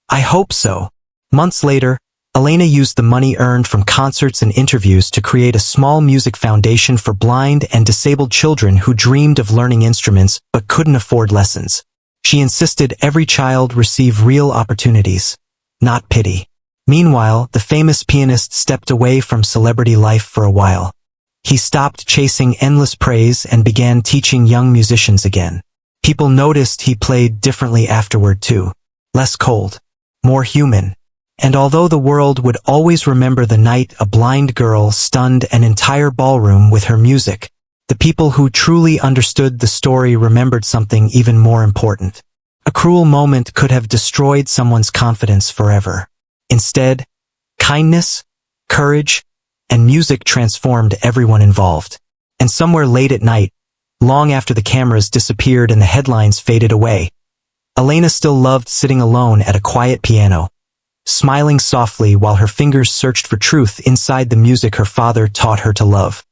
"I hope so." Months later, Elena used the money earned from concerts and interviews to create a small music foundation for blind and disabled children who dreamed of learning instruments but couldn't afford lessons. She insisted every child receive real opportunities, not pity. Meanwhile, the famous pianist stepped away from celebrity life for a while. He stopped chasing endless praise and began teaching young musicians again. People noticed he played differently afterward too. Less cold, more human. And although the world would always remember the night a blind girl stunned an entire ballroom with her music, the people who truly understood the story remembered something even more important. A cruel moment could have destroyed someone's confidence forever. Instead, kindness, courage, and music transformed everyone involved. And somewhere late at night, long after the cameras disappeared and the headlines faded away, Elena still loved sitting alone at a quiet piano, smiling softly while her fingers searched for truth inside the music her father taught her to love.